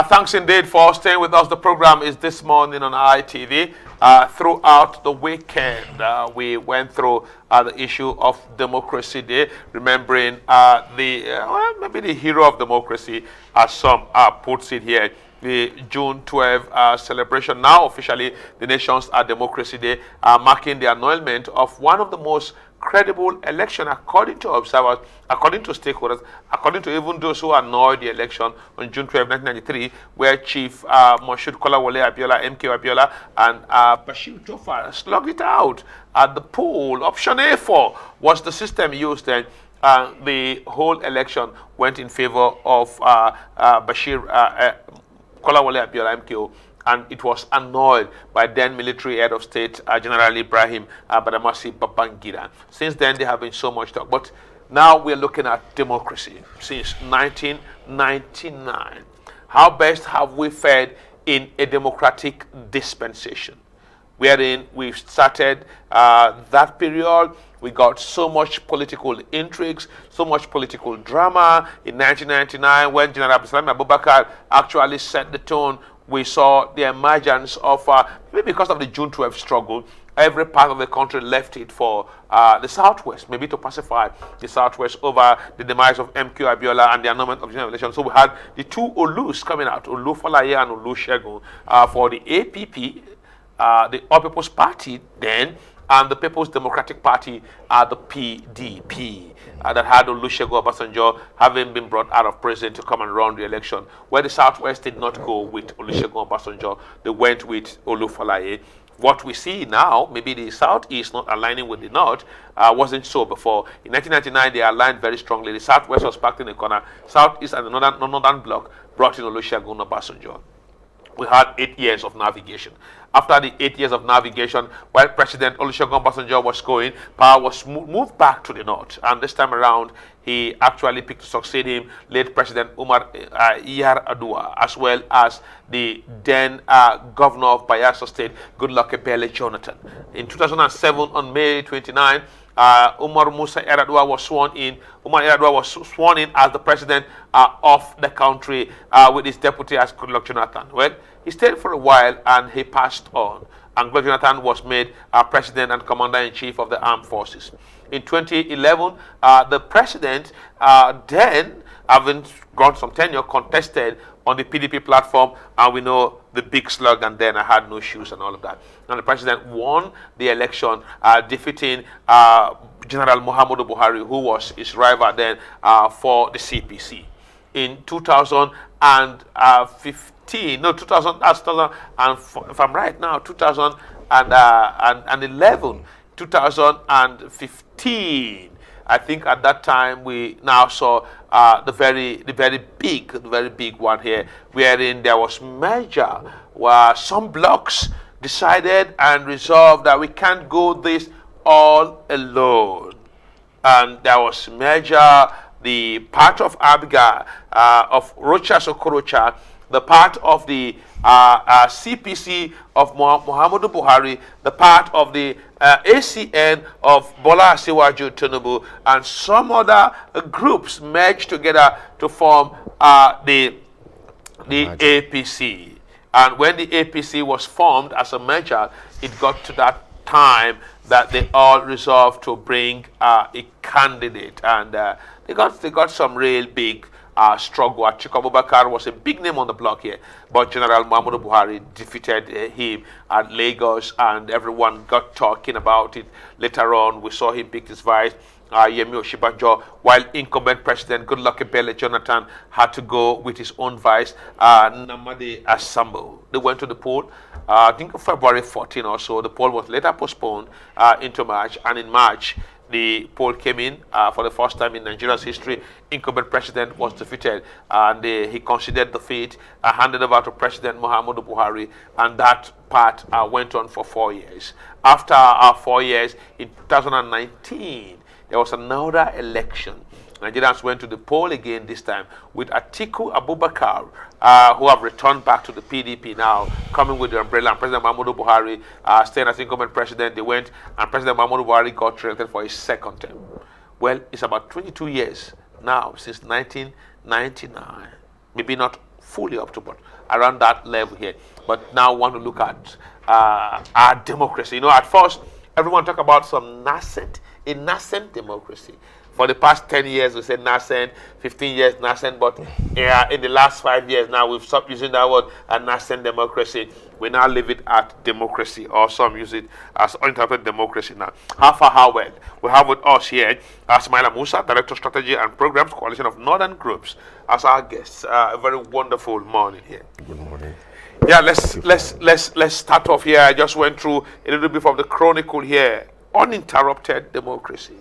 Thanks indeed for staying with us. The program is this morning on ITV. Throughout the weekend, we went through the issue of Democracy Day, remembering maybe the hero of democracy, as some puts it here, the June 12 celebration. Now officially the nation's Democracy Day, marking the annulment of one of the most credible election according to observers, according to stakeholders, according to even those who annoyed the election on June 12, 1993, where Chief Moshood Kolawole Abiola, MK Abiola, and Bashir Tofa slugged it out at the poll. Option A4 was the system used then. The whole election went in favor of Bashir Kolawole Abiola, MKO, and it was annulled by then military head of state, General Ibrahim Badamasi Babangida. Since then, there have been so much talk. But now we're looking at democracy since 1999. How best have we fared in a democratic dispensation? Wherein we've started that period, we got so much political intrigues, so much political drama. In 1999, when General Abdulsalam Abubakar actually set the tone, we saw the emergence of, maybe because of the June 12 struggle, every part of the country left it for the Southwest, maybe to pacify the Southwest over the demise of MQ Abiola and the annulment of general elections. So we had the two Olus coming out, Olu Falaye and Olu Segun, for the APP, the All People's Party then, and the People's Democratic Party, the PDP, that had Olusegun Obasanjo having been brought out of prison to come and run the election. Where the Southwest did not go with Olusegun Obasanjo, they went with Olu Falaye. What we see now, maybe the Southeast not aligning with the North, wasn't so before. In 1999, they aligned very strongly. The Southwest was packed in a corner. Southeast and the Northern Bloc brought in Olusegun Obasanjo. We had 8 years of navigation. After the 8 years of navigation, while President Olusegun Obasanjo was going, power was moved back to the north. And this time around, he actually picked to succeed him, late President Umar Yar'Adua, as well as the then governor of Bayelsa State, Goodluck Ebele Jonathan. In 2007, on May 29, Umar Musa Yar'Adua was sworn in. Umar Yar'Adua was sworn in as the president of the country with his deputy as Goodluck Jonathan. Well, he stayed for a while and he passed on. And Goodluck Jonathan was made president and commander-in-chief of the armed forces. In 2011, the president then, having gone some tenure, contested on the PDP platform, and we know the big slug, and then I had no shoes and all of that. And the president won the election, defeating General Muhammadu Buhari, who was his rival then for the CPC. In 2015, no, 2000, that's 2000, and if I'm right now, 2011, 2015. I think at that time we now saw the very big one here, wherein there was merger, where some blocks decided and resolved that we can't go this all alone, and there was merger. The part of Abga, of Rocha Sokorocha, the part of the CPC of Muhammadu Buhari, the part of the ACN of Bola Asiwaju Tinubu, and some other groups merged together to form the APC. And when the APC was formed as a merger, it got to that time that they all resolved to bring a candidate, and they got some real big struggle. Atiku Abubakar was a big name on the block here, but General Muhammadu Buhari defeated him at Lagos, and everyone got talking about it. Later on, we saw him pick his vice, Yemi Oshibanjo, while incumbent President Goodluck Ebele Jonathan had to go with his own vice, Namadi Asambo. They went to the poll, I think February 14 or so. The poll was later postponed into March, and in March, the poll came in for the first time in Nigeria's history. Incumbent president was defeated, and he considered defeat, handed over to President Muhammadu Buhari, and that part went on for 4 years. After 4 years, in 2019, there was another election. Nigerians went to the poll again, this time with Atiku Abubakar, who have returned back to the PDP now, coming with the umbrella, and President Muhammadu Buhari staying as incumbent president. They went, and President Muhammadu Buhari got re-elected for his second term. Well, it's about 22 years now since 1999. Maybe not fully up to, but around that level here. But now want to look at our democracy. You know, at first, everyone talk about a nascent democracy. For the past 10 years, we said nascent, 15 years nascent, but in the last 5 years now, we've stopped using that word, a nascent democracy. We now leave it at democracy, or some use it as uninterrupted democracy now. How far, how well? We have with us here Smaila Musa, Director of Strategy and Programs, Coalition of Northern Groups, as our guests. A very wonderful morning here. Good morning. Yeah, let's start off here. I just went through a little bit of the chronicle here. Uninterrupted democracy.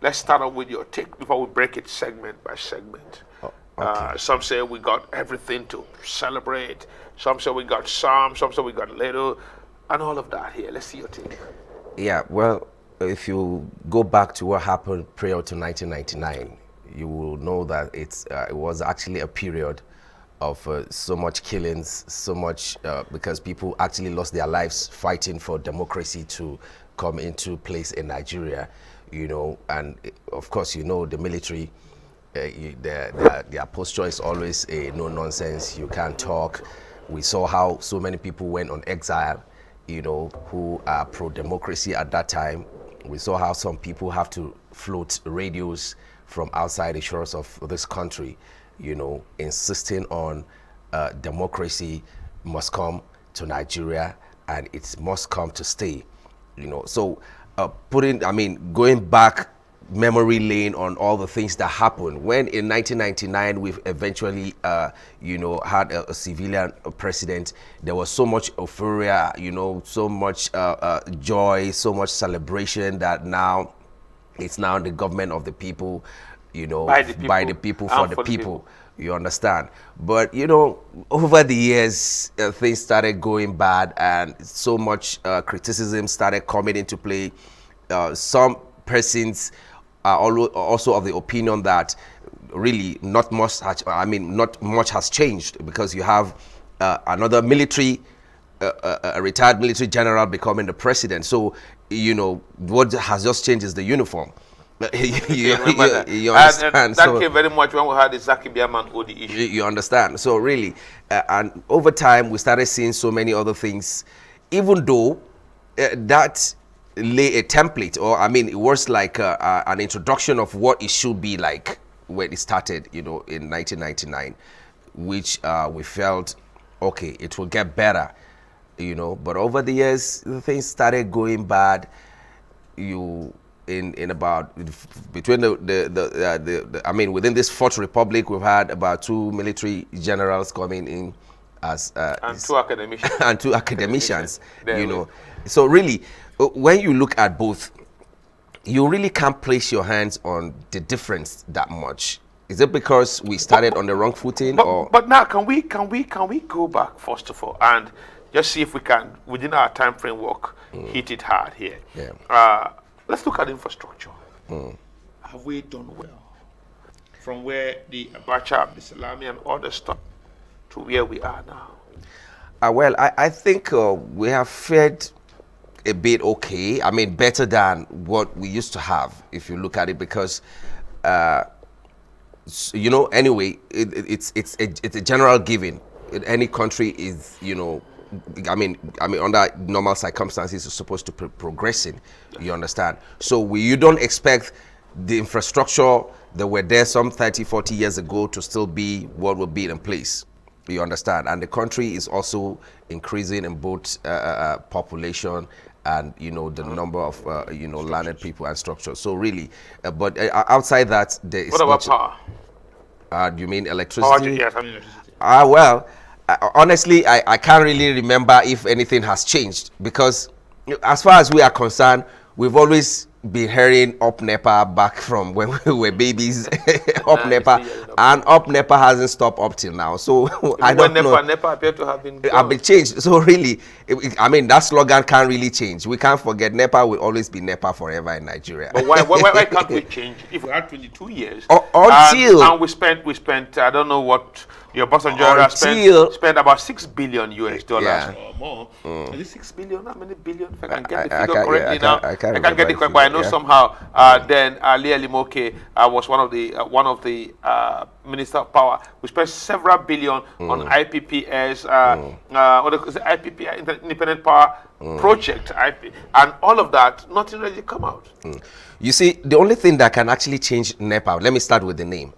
Let's start off with your take before we break it segment by segment. Oh, okay. Some say we got everything to celebrate. Some say we got some say we got little, and all of that here. Let's see your take. Yeah, well, if you go back to what happened prior to 1999, you will know that it was actually a period of so much killings, so much because people actually lost their lives fighting for democracy to come into place in Nigeria, you know. And of course, you know, the military, their posture is always no nonsense. You can't talk. We saw how so many people went on exile, you know, who are pro-democracy at that time. We saw how some people have to float radios from outside the shores of this country, you know, insisting on democracy must come to Nigeria and it must come to stay, you know. So going back memory lane on all the things that happened when in 1999 we've eventually you know, had a civilian president. There was so much euphoria, you know, so much joy, so much celebration that now it's now the government of the people, you know, by the people for the people. You understand? But you know, over the years things started going bad and so much criticism started coming into play. Some persons are also of the opinion that really not much has changed, because you have another military, a retired military general becoming the president. So, you know, what has just changed is the uniform. you understand? And that came very much when we had the Zaki Biaman Odi issue. You understand? So really, and over time we started seeing so many other things, even though that lay a template, or I mean, it was like an introduction of what it should be like when it started, you know, in 1999, which we felt, okay, it will get better, you know. But over the years, things started going bad. In about between within this Fourth Republic, we've had about 2 military generals coming in as and 2 academicians and 2 academicians, you know. So really, when you look at both, you really can't place your hands on the difference that much. Is it because we started on the wrong footing, but now can we go back first of all and just see if we can, within our time framework, hit it hard here? Yeah. Let's look at infrastructure. Have we done well from where the Abacha, the Salami, and others stopped to where we are now? Well, I think we have fared a bit okay. I mean, better than what we used to have, if you look at it, because you know, anyway, it's a general given. Any country is, you know, I mean, under normal circumstances, it's supposed to be progressing. You understand? So you don't expect the infrastructure that were there some 30, 40 years ago to still be what will be in place. You understand? And the country is also increasing in both population and, you know, the number of you know, landed people and structures. So really, but outside that, there is. What about power? Do you mean electricity? Yes, I mean electricity. Well, honestly, I can't really remember if anything has changed, because as far as we are concerned, we've always been hearing up NEPA back from when we were babies. Up NEPA, and up NEPA hasn't stopped up till now. So I don't know. NEPA appear to have been changed. So really, I mean, that slogan can't really change. We can't forget NEPA will always be NEPA forever in Nigeria. But why can't we change? If we had 22 years, until and we spent I don't know what Your boss on Nigeria until spent about $6 billion Yeah. or more. Is it 6 billion? How many billion? If I can I- get the I figure can't- yeah, correctly now, I can't I can't remember get it the correct, but I figure, know yeah. somehow. Then Ali Alimoke was one of the Minister of Power. We spent several billion on IPPS, what is it, IPP, Independent Power Project, and all of that. Nothing really come out. You see, the only thing that can actually change NEPA, let me start with the name,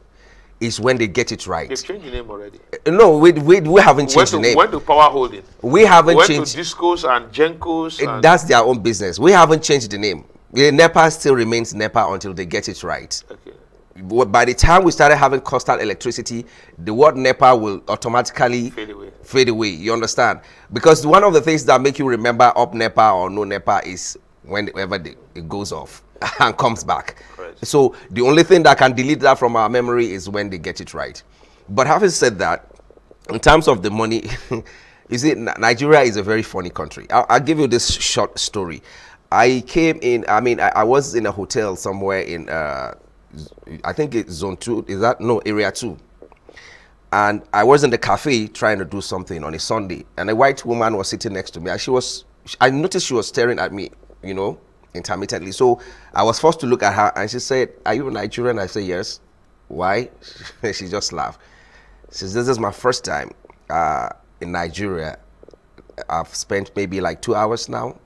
is when they get it right. They've changed the name already. No, we haven't changed the name. Went to Power Holding. We haven't Went changed. to Discos and Gencos. And That's their own business. We haven't changed the name. The NEPA still remains NEPA until they get it right. okay. By the time we started having constant electricity, the word NEPA will automatically Fade away. You understand? Because one of the things that make you remember up NEPA or no NEPA is whenever it goes off and comes back. Correct. So the only thing that can delete that from our memory is when they get it right. But having said that, in terms of the money, you see, Nigeria is a very funny country. I'll give you this short story. I came in, I was in a hotel somewhere in, I think it's zone 2, is that? No, area 2. And I was in the cafe trying to do something on a Sunday. And a white woman was sitting next to me. And I noticed she was staring at me, intermittently. So I was forced to look at her, and she said, "Are you Nigerian?" I said, "Yes." "Why?" She just laughed. She says, "This is my first time in Nigeria. I've spent maybe like 2 hours now.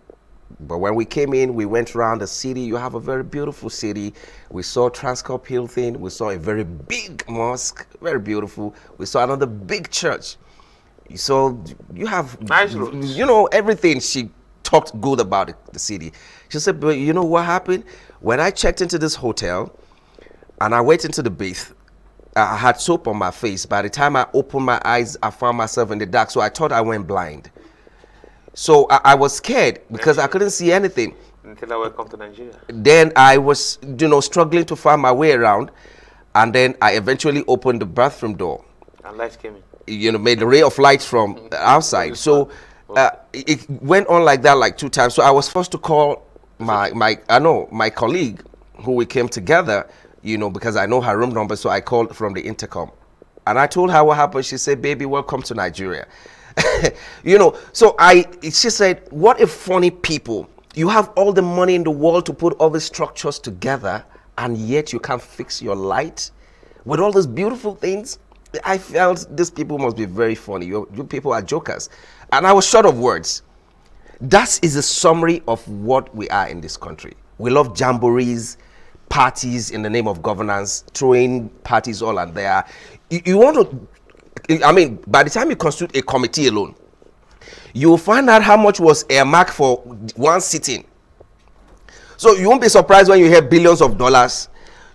But when we came in, we went around the city. You have a very beautiful city. We saw Transcorp Hilton. We saw a very big mosque, very beautiful. We saw another big church. So you have, nice roads. Everything." She talked good about the city. She said, "But you know what happened? When I checked into this hotel and I went into the bath, I had soap on my face. By the time I opened my eyes, I found myself in the dark. So I thought I went blind. So I was scared because I couldn't see anything." Until I welcome to Nigeria. Then I was, struggling to find my way around. And then I eventually opened the bathroom door. And lights came in. Made a ray of light from outside. So it went on like that like 2 times. So I was forced to call my colleague who we came together, because I know her room number. So I called from the intercom. And I told her what happened. She said, "Baby, welcome to Nigeria." So she said, "What a funny people. You have all the money in the world to put all these structures together, and yet you can't fix your light with all these beautiful things." I felt these people must be very funny. You people are jokers. And I was short of words. That is a summary of what we are in this country. We love jamborees, parties in the name of governance, throwing parties all and there. You want to, by the time you constitute a committee alone, you will find out how much was earmarked for one sitting. So you won't be surprised when you hear billions of dollars.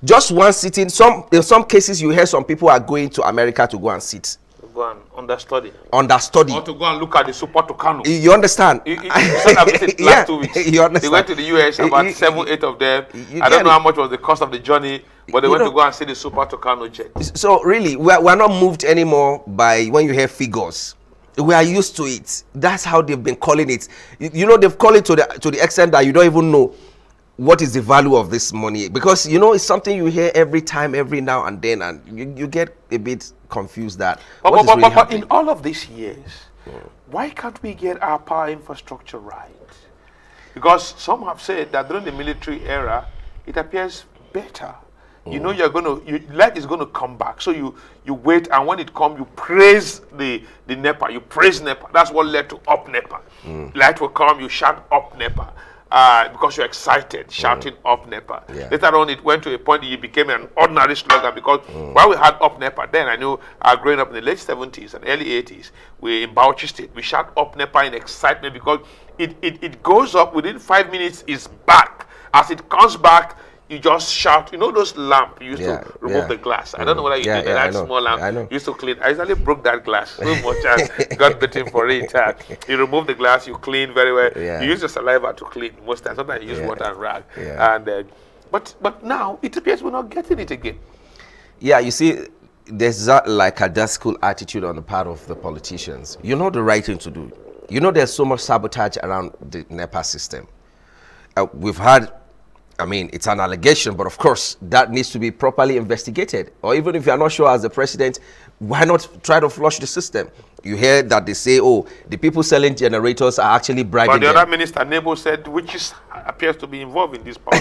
Just one sitting. In some cases, you hear some people are going to America to go and sit. To go and understudy. Understudy. Or to go and look at the Super Tucano. You understand? You said I visited last 2 weeks. You understand? They went to the US, about 7, 8 of them. I don't know how much was the cost of the journey, but they went to go and see the Super Tucano jet. So really, we're not moved anymore by when you hear figures. We are used to it. That's how they've been calling it. They've called it to the extent that you don't even know what is the value of this money, because it's something you hear every time, every now and then, and you get a bit confused that but in all of these years, why can't we get our power infrastructure right? Because some have said that during the military era, it appears better. Light is going to come back. So you wait, and when it comes, you praise the NEPA. You praise NEPA. That's what led to up NEPA. Light will come, you shout up NEPA. Because you're excited, shouting up NEPA. Yeah. Later on, it went to a point that it became an ordinary slogan, because while we had up NEPA, then I knew growing up in the late 70s and early 80s, in Bauchi State, we shout up NEPA in excitement, because it goes up within 5 minutes, it's back. As it comes back, you just shout. Those lamp you used to remove the glass. I don't know whether you did that small lamp. I know. You used to clean. I usually broke that glass so much and got bitten for it. You remove the glass, you clean very well. Yeah. You use your saliva to clean most times. Sometimes you use water and rag. Yeah. And but now it appears we're not getting it again. Yeah, you see, there's like a dastardly attitude on the part of the politicians. You know the right thing to do. There's so much sabotage around the NEPA system. We've had I mean, it's an allegation, but of course, that needs to be properly investigated. Or even if you're not sure as the president, why not try to flush the system? You hear that they say, oh, the people selling generators are actually bribing But the them. other minister, Nebo, said witches appears to be involved in this power.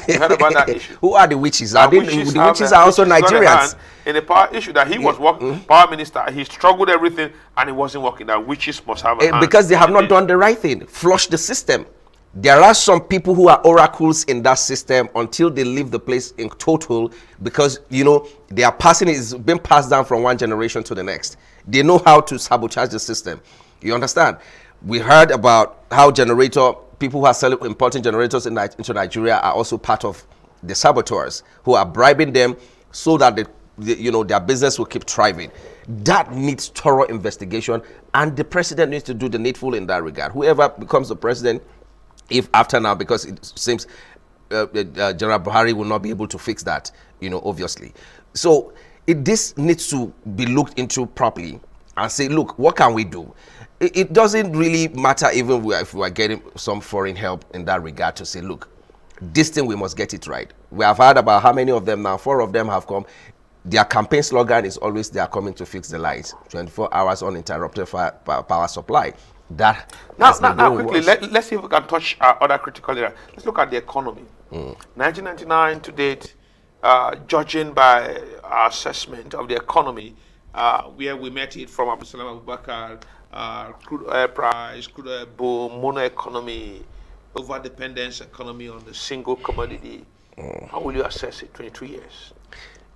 You heard about that issue? Who are the witches? The witches are also Nigerians. In the power issue that he was working, power minister, he struggled everything and it wasn't working. That witches must have a hand. Because they have not done the right thing. Flush the system. There are some people who are oracles in that system until they leave the place in total, because they are passing, it's been passed down from one generation to the next. They know how to sabotage the system. You understand? We heard about how people who are selling importing generators into Nigeria are also part of the saboteurs who are bribing them so that their business will keep thriving. That needs thorough investigation, and the president needs to do the needful in that regard. Whoever becomes the president, if after now, because it seems General Buhari will not be able to fix that, obviously. So this needs to be looked into properly and say, look, what can we do? It doesn't really matter even if we are getting some foreign help in that regard to say, look, this thing, we must get it right. We have heard about how many of them now, 4 of them have come. Their campaign slogan is always, they are coming to fix the lines, 24 hours uninterrupted power supply. That now quickly, let's see if we can touch other critical areas. Let's look at the economy. 1999 to date, judging by our assessment of the economy, where we met it from Abdulsalam Abubakar, crude oil price, crude oil boom, mono economy, over-dependence economy on the single commodity. How will you assess it 22 years?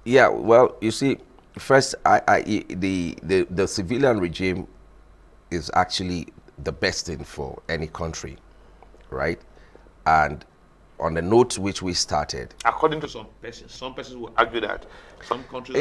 Yeah, well, you see, first, the civilian regime is actually the best thing for any country, right? And on the note which we started, according to some persons will argue that some countries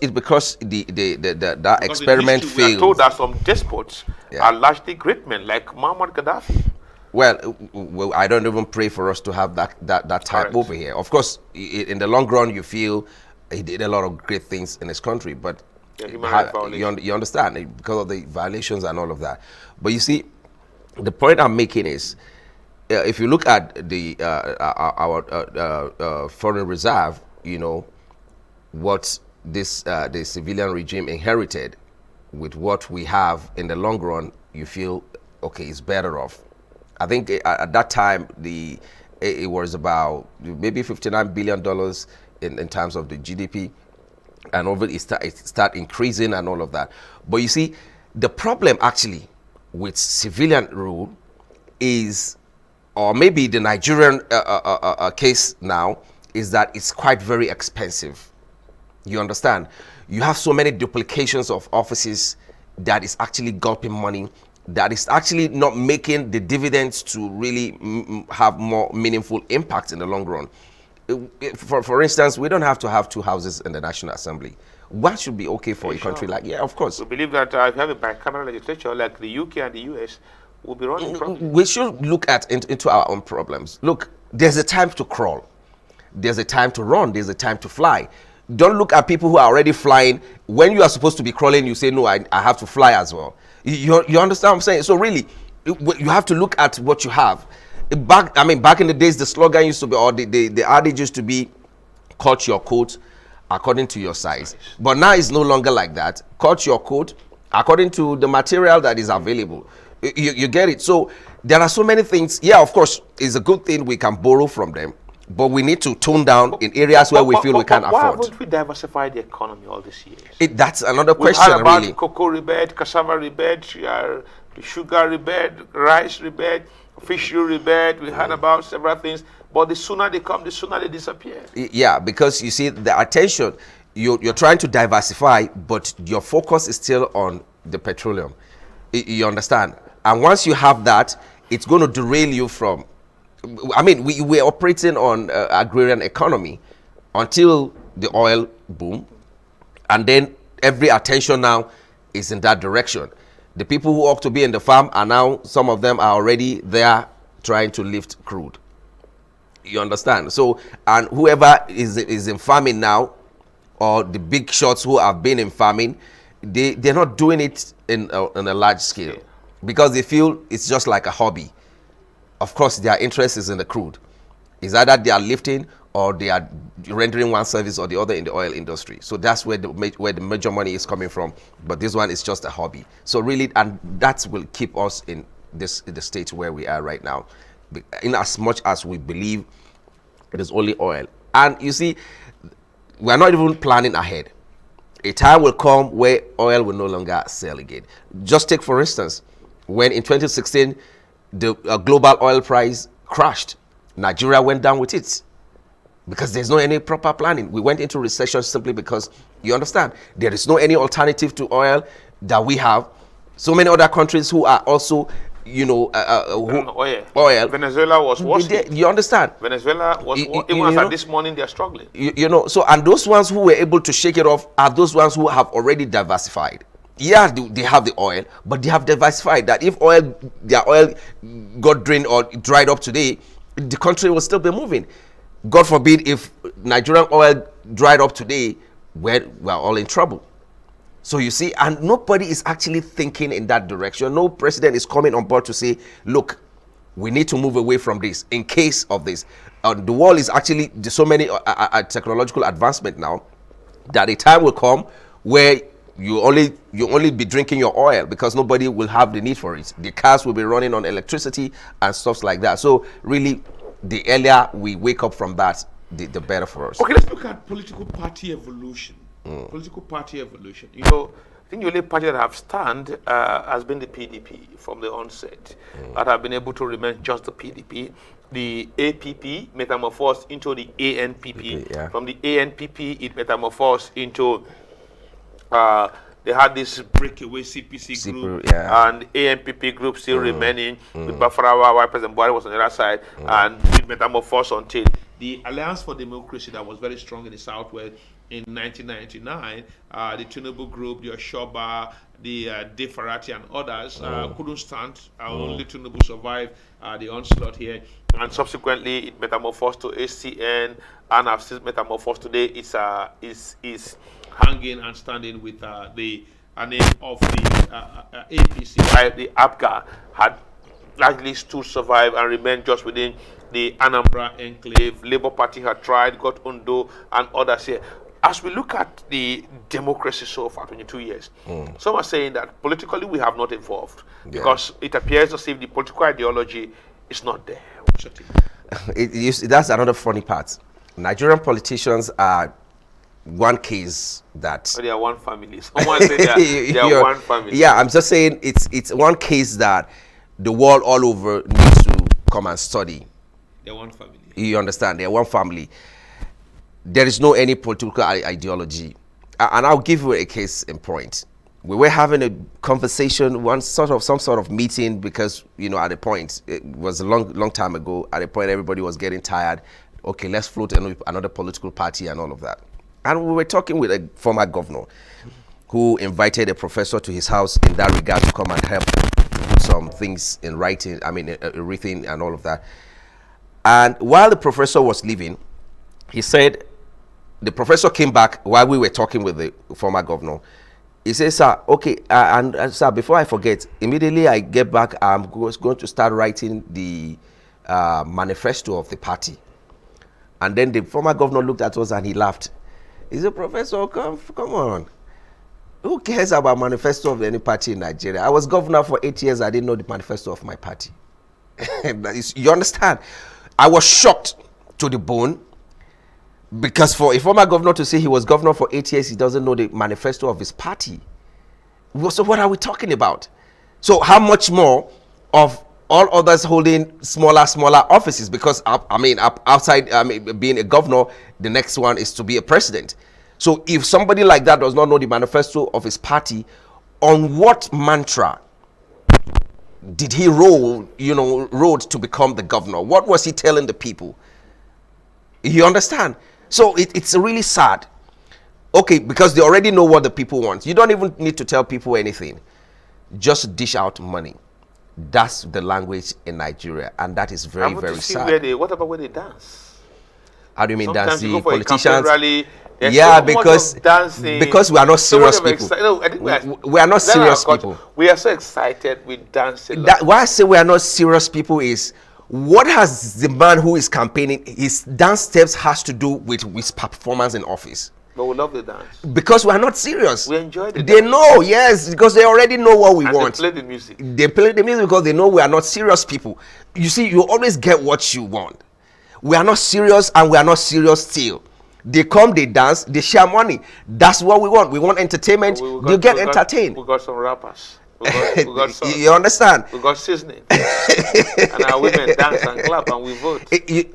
because that experiment failed. We are told that some despots are largely great men like Muammar Gaddafi. Well, I don't even pray for us to have that type over here. Of course, in the long run, you feel he did a lot of great things in his country, but you understand, because of the violations and all of that. But you see, the point I'm making is, if you look at our foreign reserve, what the civilian regime inherited with what we have in the long run, you feel, okay, it's better off. I think at that time, it was about maybe $59 billion in terms of the GDP, and over it start increasing and all of that. But you see, the problem actually with civilian rule is, or maybe the Nigerian case now, is that it's quite very expensive. You understand? You have so many duplications of offices that is actually gulping money, that is actually not making the dividends to really have more meaningful impact in the long run. For instance, we don't have to have 2 houses in the National Assembly. One should be okay for a country like, of course. We believe that if you have a bicameral legislature like the UK and the US, we'll be running properly. We should look into our own problems. Look, there's a time to crawl. There's a time to run. There's a time to fly. Don't look at people who are already flying. When you are supposed to be crawling, you say, no, I have to fly as well. You understand what I'm saying? So really, you have to look at what you have. Back in the days, the slogan used to be, or the adage used to be, cut your coat according to your size. Nice. But now it's no longer like that. Cut your coat according to the material that is available. You get it? So there are so many things. Yeah, of course, it's a good thing we can borrow from them, but we need to tone down in areas where we feel we can't afford. Why haven't we diversified the economy all these years? That's another question, We've heard about really. Cocoa rebate, cassava rebate, sugar rebate, rice rebate, fishery rebate. We heard about several things, but the sooner they come, the sooner they disappear. Yeah, because you see, the attention, you're trying to diversify, but your focus is still on the petroleum. You understand? And once you have that, it's going to derail you from, we're operating on agrarian economy until the oil boom, and then every attention now is in that direction. The people who ought to be in the farm are now, some of them are already there trying to lift crude. You understand? So, and whoever is in farming now, or the big shots who have been in farming, they're not doing it in a large scale because they feel it's just like a hobby. Of course, their interest is in the crude. It's either they are lifting or they are rendering one service or the other in the oil industry. So that's where the major money is coming from. But this one is just a hobby. So really, and that will keep us in the state where we are right now, in as much as we believe it is only oil. And you see, we are not even planning ahead. A time will come where oil will no longer sell again. Just take, for instance, when in 2016 the global oil price crashed, Nigeria went down with it because there's no any proper planning. We went into recession simply because, you understand, there is no any alternative to oil that we have. So many other countries who are also, you know, oil. Venezuela was worse. You understand? Venezuela was even as this morning they're struggling. You know, so, and those ones who were able to shake it off are those ones who have already diversified. Yeah, they have the oil, but they have diversified. That if their oil got drained or dried up today, the country will still be moving. God forbid if Nigerian oil dried up today, we're all in trouble. So you see, and nobody is actually thinking in that direction. No president is coming on board to say, look, we need to move away from this in case of this. The world is actually, there's so many technological advancement now that a time will come where you only be drinking your oil because nobody will have the need for it. The cars will be running on electricity and stuff like that. So really, the earlier we wake up from that, the better for us. Okay, let's look at political party evolution. Political party evolution. You know, I think the only party that have stand has been the PDP from the onset. That have been able to remain just the PDP. The APP metamorphosed into the ANPP. Yeah. From the ANPP, it metamorphosed into they had this breakaway CPC group, and ANPP group still remaining. With Bafarawa, while President Buhari was on the other side, and it metamorphosed until the Alliance for Democracy that was very strong in the Southwest in 1999. The Tinubu group, the Oshoba, the De Farati and others couldn't stand. Only Tinubu survived the onslaught here, and subsequently it metamorphosed to ACN, and I've since metamorphosed today. It's is hanging and standing with the name of the APC. Right? The APGA had largely still survived and remained just within the Anambra enclave. Labour Party had tried, got Ondo and others here. As we look at the democracy so far, 22 years, some are saying that politically we have not evolved because it appears as if the political ideology is not there. That's another funny part. Nigerian politicians are one case that they are one family. Someone said they are one family. Yeah, I'm just saying it's one case that the world all over needs to come and study. They're one family. You understand? They're one family. There is no any political ideology. And I'll give you a case in point. We were having a conversation, some sort of meeting, because, you know, at a point, it was a long time ago, at a point everybody was getting tired. Okay, let's float another political party and all of that. And we were talking with a former governor who invited a professor to his house in that regard to come and help put some things in writing, everything and all of that. And while the professor was leaving, he said, the professor came back while we were talking with the former governor. He says, sir, okay, and sir, before I forget, immediately I get back, I'm going to start writing the manifesto of the party. And then the former governor looked at us and he laughed. He said, Professor, come on. Who cares about manifesto of any party in Nigeria? I was governor for 8 years. I didn't know the manifesto of my party. You understand? I was shocked to the bone, because for a former governor to say he was governor for 8 years, he doesn't know the manifesto of his party. So what are we talking about? So how much more of all others holding smaller offices? Because outside being a governor, the next one is to be a president. So if somebody like that does not know the manifesto of his party, on what mantra did he rode to become the governor? What was he telling the people? You understand? So it's really sad. Okay, because they already know what the people want. You don't even need to tell people anything. Just dish out money. That's the language in Nigeria, and that is very, very sad. What about when they dance? How do you mean Sometimes dance? you The go for politicians? rally, Yeah, because we are not serious people. We are not serious people. We are so excited with dancing. Why I say we are not serious people is what has the man who is campaigning, his dance steps has to do with his performance in office? But we love the dance. Because we are not serious. We enjoy the They dance. know, yes, because they already know what we And want. they play the music. They play the music because they know we are not serious people. You see, you always get what you want. We are not serious, and we are not serious still. They come, they dance, they share money. That's what we want. We want entertainment. You get entertained. We got some rappers. We got some, You understand? we got seasoning. And our women dance and clap and we vote.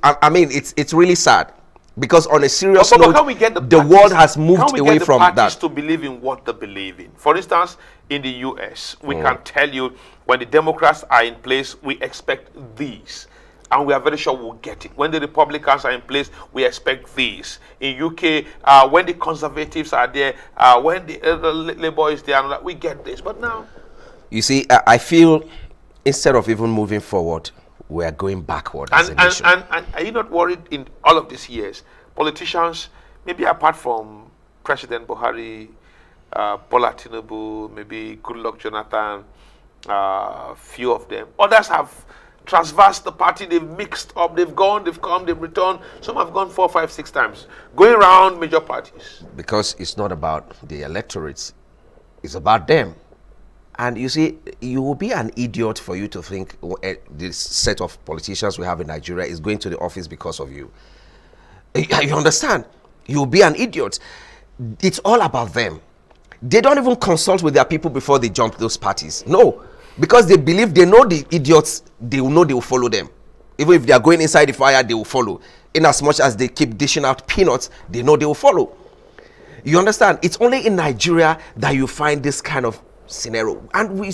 I mean, it's really sad. Because on a serious But note, can we get the world has moved can we away get the from parties that. to believe in what they believe in? For instance, in the US, we can tell you when the Democrats are in place, we expect these. And we are very sure we'll get it. When the Republicans are in place, we expect these. In UK, when the Conservatives are there, when the Labour is there, we get this. But now, You see, I feel instead of even moving forward, we are going backward as a nation. and are you not worried in all of these years? Politicians, maybe apart from President Buhari, Bola Tinubu, maybe Goodluck Jonathan, few of them. Others have transversed the party, they've mixed up, they've gone, they've come, they've returned. Some have gone 4, 5, 6 times, going around major parties. Because it's not about the electorates, it's about them. And you see, you will be an idiot for you to think this set of politicians we have in Nigeria is going to the office because of you. You understand? You'll be an idiot. It's all about them. They don't even consult with their people before they jump those parties. No, because they believe they know the idiots, they will know they will follow them. Even if they are going inside the fire, they will follow. In as much as they keep dishing out peanuts, they know they will follow. You understand? It's only in Nigeria that you find this kind of scenario, and we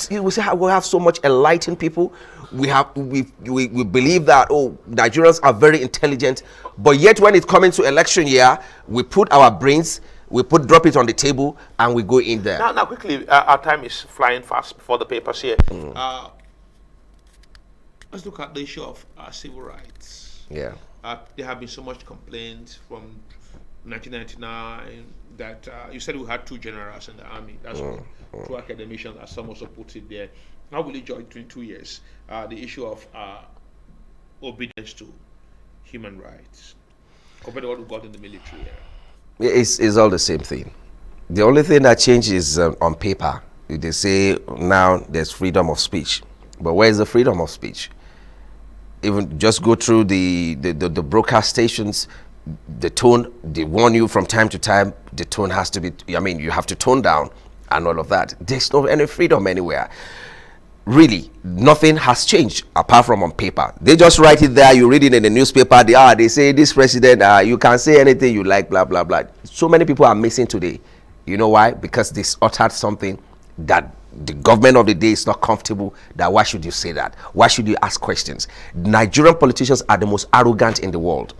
have so much enlightened people. We believe that Nigerians are very intelligent, but yet when it's coming to election year, we put our brains, drop it on the table, and we go in there. Now quickly, our time is flying fast before the papers here. Let's look at the issue of civil rights. Yeah. There have been so much complaints from 1999 that you said we had 2 generals in the army. That's one. 2 academicians, as some also put it there. How will you judge during 2 years the issue of obedience to human rights compared to what we got in the military era? It's all the same thing. The only thing that changes on paper, they say now there's freedom of speech. But where is the freedom of speech? Even just go through the broadcast stations, the tone, they warn you from time to time, the tone has to be, you have to tone down and all of that. There's no any freedom anywhere. Really, nothing has changed apart from on paper. They just write it there, you read it in the newspaper, they say this president, you can say anything you like, blah, blah, blah. So many people are missing today. You know why? Because they uttered something that the government of the day is not comfortable. That why should you say that? Why should you ask questions? Nigerian politicians are the most arrogant in the world.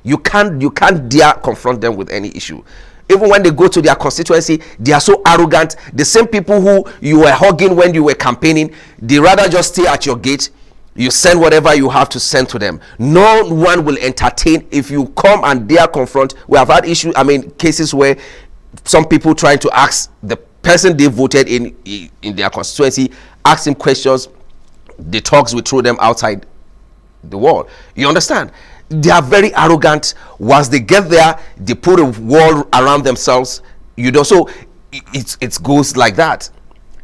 You can't dare confront them with any issue. Even when they go to their constituency, they are so arrogant. The same people who you were hugging when you were campaigning, they rather just stay at your gate. You send whatever you have to send to them. No one will entertain if you come and dare confront. We have had cases where some people trying to ask the person they voted in their constituency, ask him questions. The talks will throw them outside the wall. You understand? They are very arrogant. Once they get there, they put a wall around themselves. So it goes like that.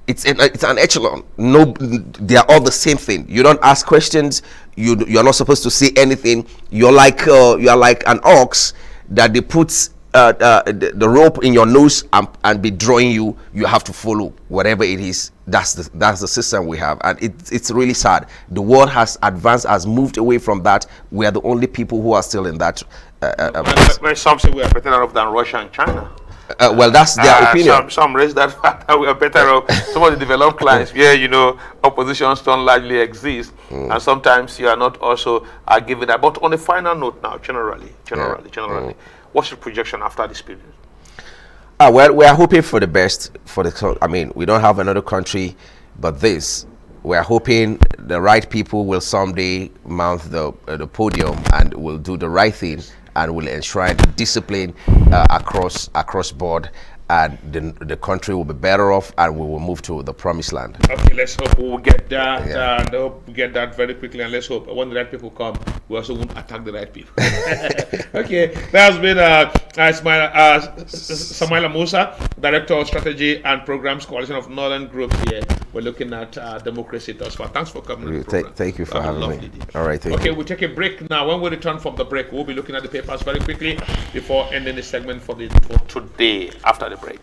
It's an echelon. No, they are all the same thing. You don't ask questions. You're not supposed to say anything. You're like an ox that they put the rope in your nose and be drawing you. You have to follow whatever it is. That's the system we have, and it's really sad. The world has advanced, has moved away from that. We are the only people who are still in that. When some say we are better off than Russia and China. Well, that's their opinion. Some raise that fact that we are better off. Some of the developed clients where oppositions don't largely exist, and sometimes you are not also given that. But on a final note now, generally, what's your projection after this period? Well, we are hoping for the best. We don't have another country but this. We are hoping the right people will someday mount the podium and will do the right thing and will enshrine discipline across board. and the country will be better off, and we will move to the promised land. Okay, let's hope we'll get that. Yeah. I hope we get that very quickly, and let's hope when the right people come, we also won't attack the right people. Okay, that's been Samaila Musa, Director of Strategy and Programs, Coalition of Northern Groups. Here, we're looking at democracy thus far. Thanks for coming. On the program. Thank you for having me. All right, thank you. Okay, we'll take a break now. When we return from the break, we'll be looking at the papers very quickly before ending the segment for today after the break.